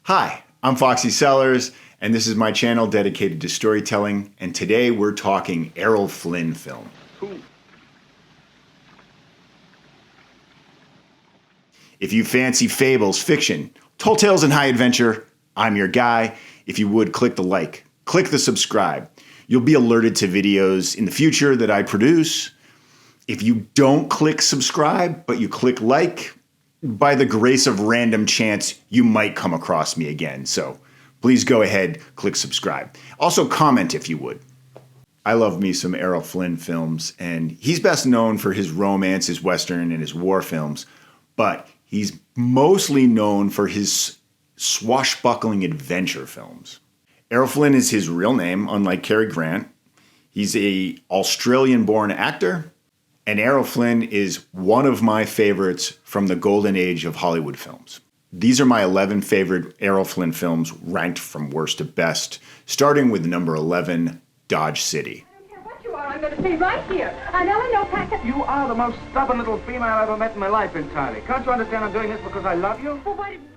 Hi, I'm Foxy Cellars, and this is my channel dedicated to storytelling, and today we're talking Errol Flynn film. If you fancy fables, fiction, tall tales, and high adventure, I'm your guy. If you would, click the like, click the subscribe. You'll be alerted to videos in the future that I produce. If you don't click subscribe, but you click like, by the grace of random chance, you might come across me again. So please go ahead, click subscribe. Also comment if you would. I love me some Errol Flynn films, and he's best known for his romance, his Western, and his war films, but he's mostly known for his swashbuckling adventure films. Errol Flynn is his real name, unlike Cary Grant. He's an Australian-born actor, and Errol Flynn is one of my favorites from the golden age of Hollywood films. These are my 11 favorite Errol Flynn films ranked from worst to best, starting with number 11, Dodge City. I'm going to stay right here. I know, Patrick. You are the most stubborn little female I've ever met in my life entirely. Can't you understand I'm doing this because I love you?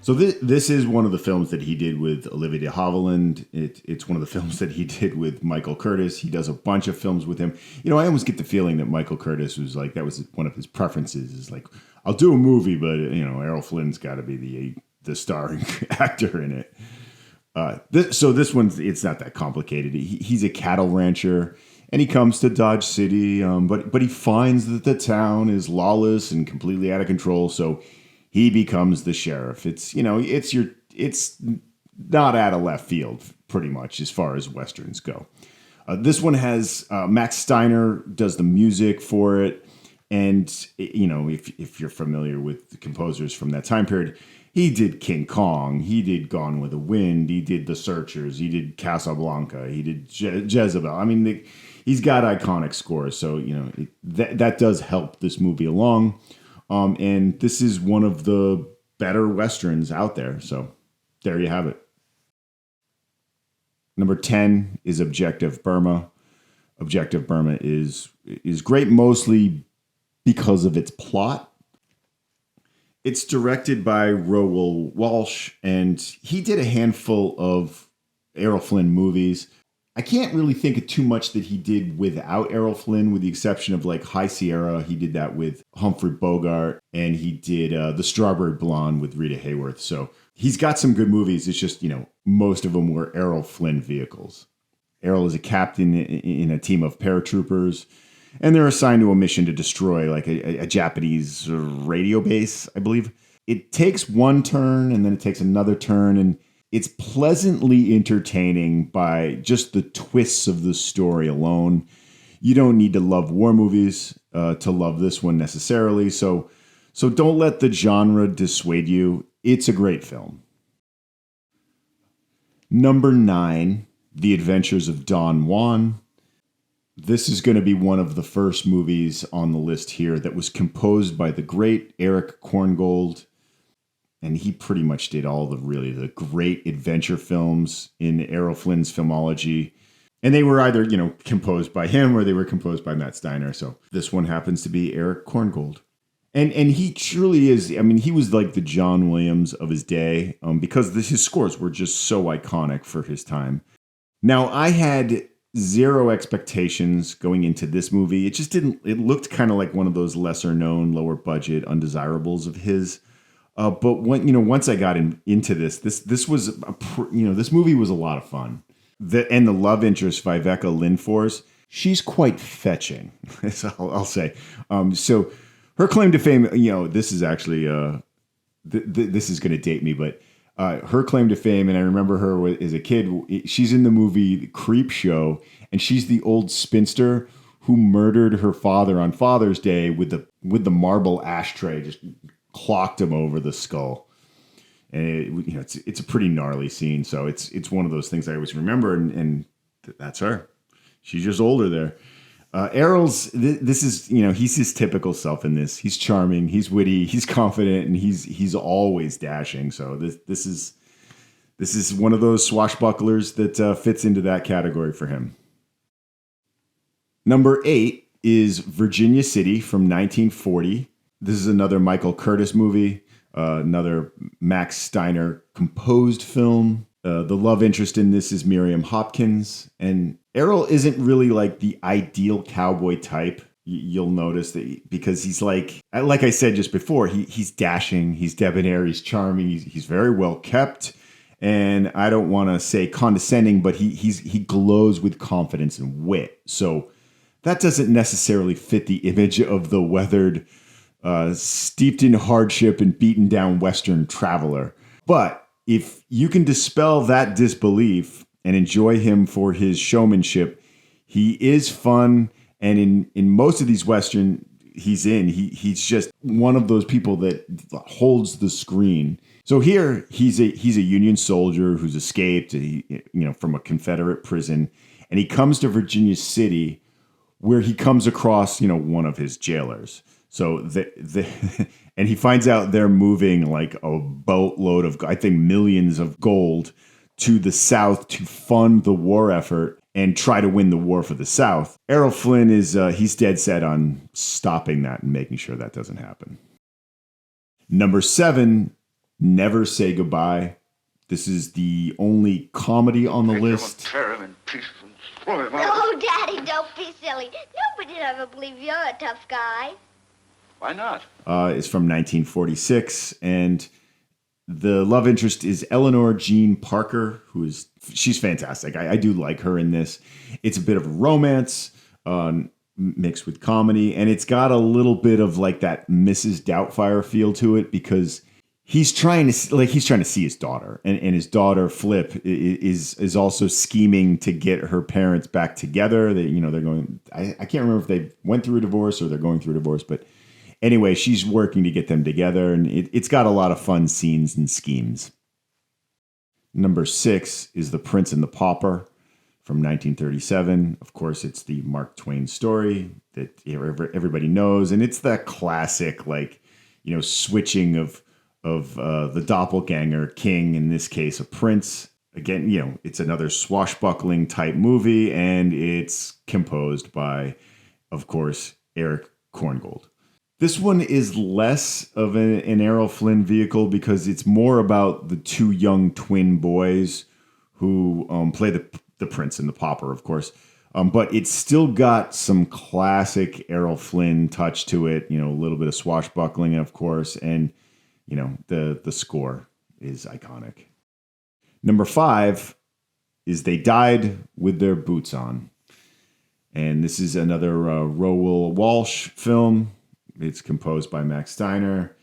So this is one of the films that he did with Olivia de Havilland. It's one of the films that he did with Michael Curtis. He does a bunch of films with him. You know, I almost get the feeling that Michael Curtis was like, that was one of his preferences, is like, I'll do a movie, but, you know, Errol Flynn's got to be the starring actor in it. This one's, it's not that complicated. He's a cattle rancher. And he comes to Dodge City, but he finds that the town is lawless and completely out of control. So he becomes the sheriff. It's not out of left field, pretty much, as far as Westerns go. This one has Max Steiner does the music for it. And, you know, if you're familiar with the composers from that time period, he did King Kong, he did Gone with the Wind, he did The Searchers, he did Casablanca, he did Jezebel. I mean, he's got iconic scores, so, you know, that does help this movie along. And this is one of the better Westerns out there, so there you have it. Number 10 is Objective Burma. Objective Burma is great mostly because of its plot. It's directed by Raoul Walsh, and he did a handful of Errol Flynn movies. I can't really think of too much that he did without Errol Flynn, with the exception of like High Sierra. He did that with Humphrey Bogart, and he did The Strawberry Blonde with Rita Hayworth. So he's got some good movies. It's just, you know, most of them were Errol Flynn vehicles. Errol is a captain in a team of paratroopers, and they're assigned to a mission to destroy like a Japanese radio base, I believe. It takes one turn, and then it takes another turn, and it's pleasantly entertaining by just the twists of the story alone. You don't need to love war movies to love this one necessarily, so don't let the genre dissuade you. It's a great film. Number 9, The Adventures of Don Juan. This is going to be one of the first movies on the list here that was composed by the great Erich Korngold. And he pretty much did all the great adventure films in Errol Flynn's filmology. And they were either, you know, composed by him or they were composed by Matt Steiner. So this one happens to be Erich Korngold. And he truly is, I mean, he was like the John Williams of his day because his scores were just so iconic for his time. Now, I had zero expectations going into this movie. It looked kind of like one of those lesser known, lower budget undesirables of his. But once I got into this was this movie was a lot of fun. The love interest, Viveka Lindfors, she's quite fetching. I'll say. So her claim to fame, you know, this is actually this is going to date me, but her claim to fame, and I remember her as a kid. She's in the movie Creep Show, and she's the old spinster who murdered her father on Father's Day with the marble ashtray, just clocked him over the skull. And it's a pretty gnarly scene. So it's one of those things I always remember, and that's her. She's just older there. Errol's this is, you know, he's his typical self in this. He's charming, he's witty, he's confident, and he's always dashing. So this is one of those swashbucklers that fits into that category for him. Number 8 is Virginia City from 1940. This is another Michael Curtis movie. another Max Steiner composed film. The love interest in this is Miriam Hopkins. And Errol isn't really like the ideal cowboy type. You'll notice that because he's like I said just before, he's dashing, he's debonair, he's charming, he's very well kept. And I don't want to say condescending, but he glows with confidence and wit. So that doesn't necessarily fit the image of the weathered, steeped in hardship and beaten down Western traveler. But if you can dispel that disbelief and enjoy him for his showmanship, he is fun. And in most of these Western he's just one of those people that holds the screen. So here he's a Union soldier who's escaped, from a Confederate prison, and he comes to Virginia City, where he comes across one of his jailers. So and he finds out they're moving like a boatload of, I think, millions of gold to the South to fund the war effort and try to win the war for the South. Errol Flynn he's dead set on stopping that and making sure that doesn't happen. Number 7, Never Say Goodbye. This is the only comedy on the list. Oh, Daddy, don't be silly. Nobody would ever believe you're a tough guy. Why not? It's from 1946, and the love interest is Eleanor Jean Parker, she's fantastic. I do like her in this. It's a bit of a romance mixed with comedy, and it's got a little bit of like that Mrs. Doubtfire feel to it because he's trying to see his daughter, and his daughter Flip is also scheming to get her parents back together. They're going. I can't remember if they went through a divorce or they're going through a divorce, but anyway, she's working to get them together, and it's got a lot of fun scenes and schemes. Number 6 is The Prince and the Pauper from 1937. Of course, it's the Mark Twain story that everybody knows, and it's that classic, switching of the doppelganger king, in this case, a prince. Again, it's another swashbuckling type movie, and it's composed by, of course, Eric Korngold. This one is less of an Errol Flynn vehicle because it's more about the two young twin boys who play the prince and the pauper, of course. But it's still got some classic Errol Flynn touch to it, a little bit of swashbuckling, of course, and the score is iconic. Number 5 is They Died with Their Boots On. And this is another Raoul Walsh film. It's composed by Max Steiner.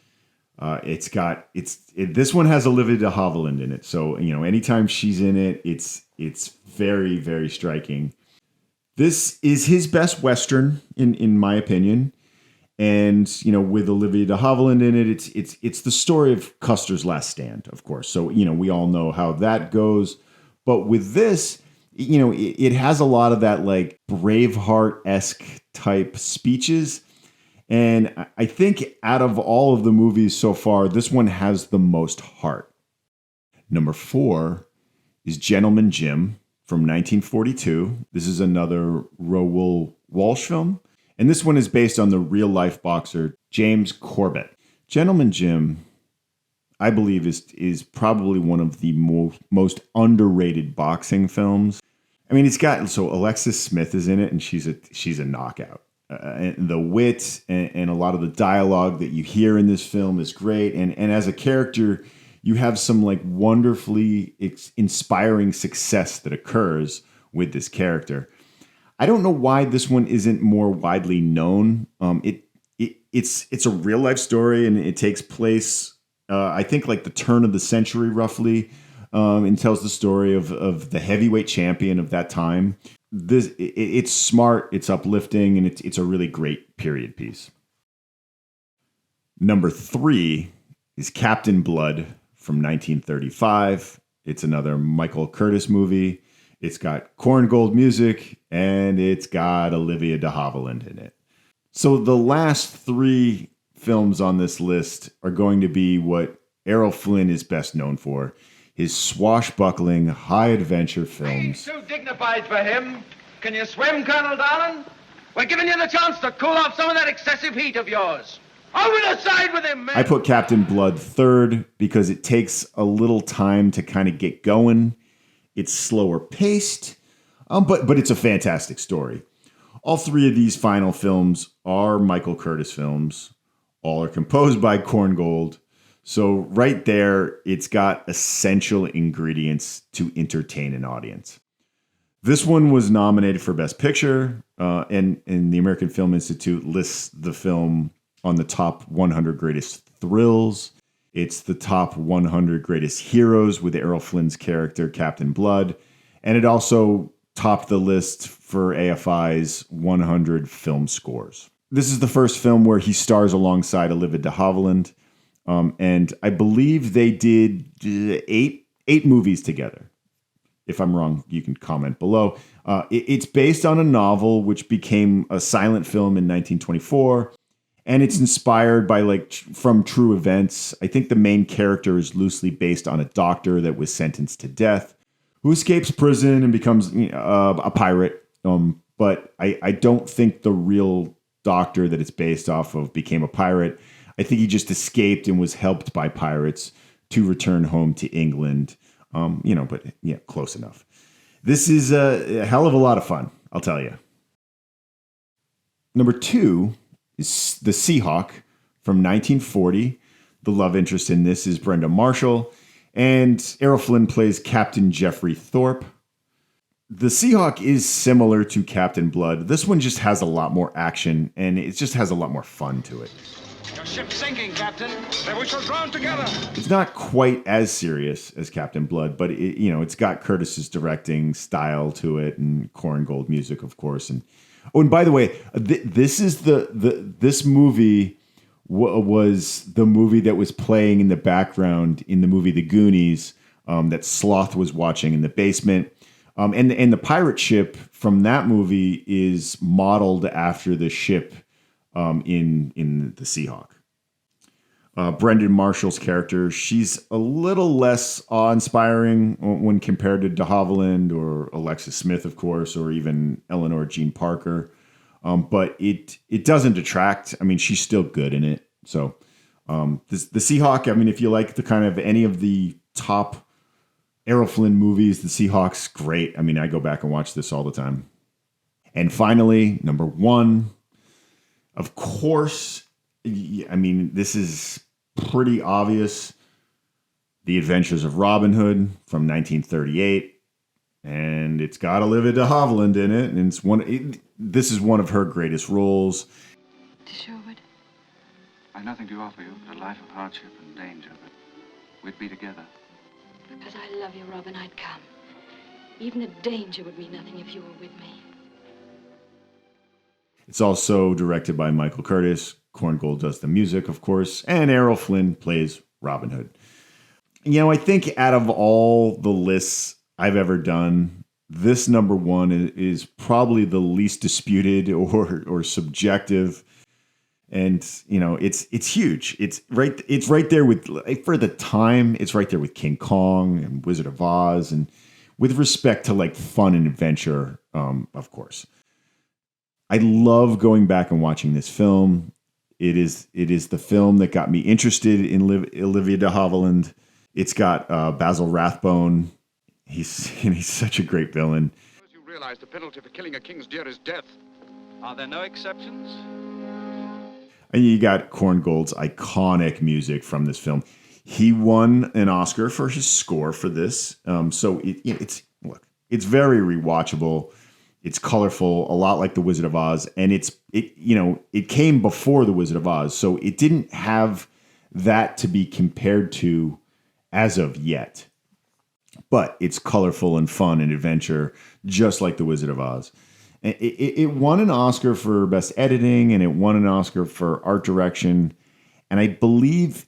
This one has Olivia de Havilland in it. So, anytime she's in it, it's very, very striking. This is his best Western, in my opinion. And, with Olivia de Havilland in it, it's the story of Custer's last stand, of course. So, we all know how that goes. But with this, it has a lot of that like Braveheart-esque type speeches. And I think out of all of the movies so far, this one has the most heart. Number 4 is Gentleman Jim from 1942. This is another Raoul Walsh film. And this one is based on the real-life boxer James Corbett. Gentleman Jim, I believe, is probably one of the most underrated boxing films. I mean, so Alexis Smith is in it, and she's a knockout. And the wit and a lot of the dialogue that you hear in this film is great. And as a character, you have some like wonderfully inspiring success that occurs with this character. I don't know why this one isn't more widely known. It's a real life story, and it takes place, I think, like the turn of the century roughly, and tells the story of the heavyweight champion of that time. It's smart, it's uplifting, and it's a really great period piece. Number 3 is Captain Blood from 1935. It's another Michael Curtis movie. It's got Korngold music, and it's got Olivia de Havilland in it. So the last 3 films on this list are going to be what Errol Flynn is best known for. His swashbuckling, high-adventure films. Too dignified for him. Can you swim, Colonel Darling? We're giving you the chance to cool off some of that excessive heat of yours. Over the side with him, man! I put Captain Blood third because it takes a little time to kind of get going. It's slower paced, but it's a fantastic story. All three of these final films are Michael Curtis films. All are composed by Korngold. So right there, it's got essential ingredients to entertain an audience. This one was nominated for Best Picture, and the American Film Institute lists the film on the top 100 greatest thrills. It's the top 100 greatest heroes with Errol Flynn's character, Captain Blood. And it also topped the list for AFI's 100 film scores. This is the first film where he stars alongside Olivia de Havilland. And I believe they did eight movies together. If I'm wrong, you can comment below. It's based on a novel which became a silent film in 1924. And it's inspired by from true events. I think the main character is loosely based on a doctor that was sentenced to death, who escapes prison and becomes a pirate. But I don't think the real doctor that it's based off of became a pirate. I think he just escaped and was helped by pirates to return home to England. But yeah, close enough. This is a hell of a lot of fun, I'll tell you. Number 2 is The Seahawk from 1940. The love interest in this is Brenda Marshall, and Errol Flynn plays Captain Jeffrey Thorpe. The Seahawk is similar to Captain Blood. This one just has a lot more action, and it just has a lot more fun to it. Your ship's sinking, Captain. Then we shall drown together. It's not quite as serious as Captain Blood, but it's got Curtis's directing style to it, and Korngold music, of course. And by the way, this is this movie was the movie that was playing in the background in the movie The Goonies that Sloth was watching in the basement. And the pirate ship from that movie is modeled after the ship in The Seahawk. Brendan Marshall's character, she's a little less awe-inspiring when compared to de Havilland or Alexis Smith, of course, or even Eleanor Jean Parker. But it doesn't detract. I mean, she's still good in it. So the Seahawk, I mean, if you like the kind of any of the top Errol Flynn movies, the Seahawk's great. I mean, I go back and watch this all the time. And finally, number 1, of course, I mean, this is pretty obvious. The Adventures of Robin Hood from 1938. And it's got Olivia de Havilland in it. And this is one of her greatest roles. To Sherwood. I've nothing to offer you but a life of hardship and danger, but we'd be together. Because I love you, Robin, I'd come. Even the danger would mean nothing if you were with me. It's also directed by Michael Curtis. Korngold does the music, of course, and Errol Flynn plays Robin Hood. I think out of all the lists I've ever done, this number 1 is probably the least disputed or subjective. And it's huge. It's right there with, for the time, it's right there with King Kong and Wizard of Oz, and with respect to fun and adventure, of course. I love going back and watching this film. It is the film that got me interested in Olivia de Havilland. It's got Basil Rathbone. He's such a great villain. You realize the penalty for killing a king's deer is death. Are there no exceptions? And you got Korngold's iconic music from this film. He won an Oscar for his score for this. So it's very rewatchable. It's colorful, a lot like The Wizard of Oz, and it came before The Wizard of Oz, so it didn't have that to be compared to as of yet. But it's colorful and fun and adventure, just like The Wizard of Oz. It won an Oscar for Best Editing, and it won an Oscar for Art Direction, and I believe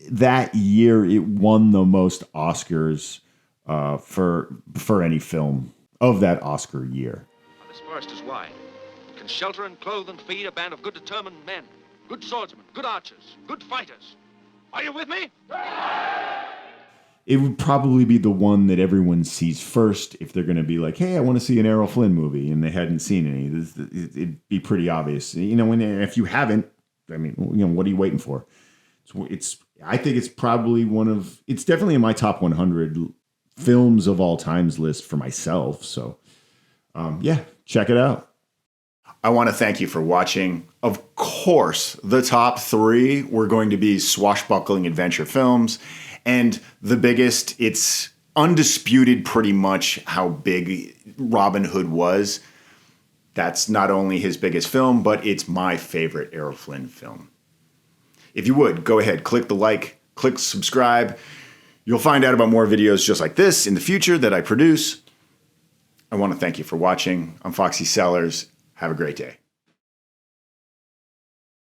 that year it won the most Oscars for any film of that Oscar year. This forest is wide. It can shelter and clothe and feed a band of good determined men. Good swordsmen, good archers, good fighters. Are you with me? It would probably be the one that everyone sees first if they're going to be like, hey, I want to see an Errol Flynn movie, and they hadn't seen any. It'd be pretty obvious. If you haven't, I mean, what are you waiting for? I think it's probably it's definitely in my top 100 films of all times list for myself. So, yeah, check it out. I want to thank you for watching. Of course, the top 3 were going to be swashbuckling adventure films. And the biggest, it's undisputed pretty much how big Robin Hood was. That's not only his biggest film, but it's my favorite Errol Flynn film. If you would, go ahead, click the like, click subscribe. You'll find out about more videos just like this in the future that I produce. I want to thank you for watching. I'm Foxy Cellars. Have a great day.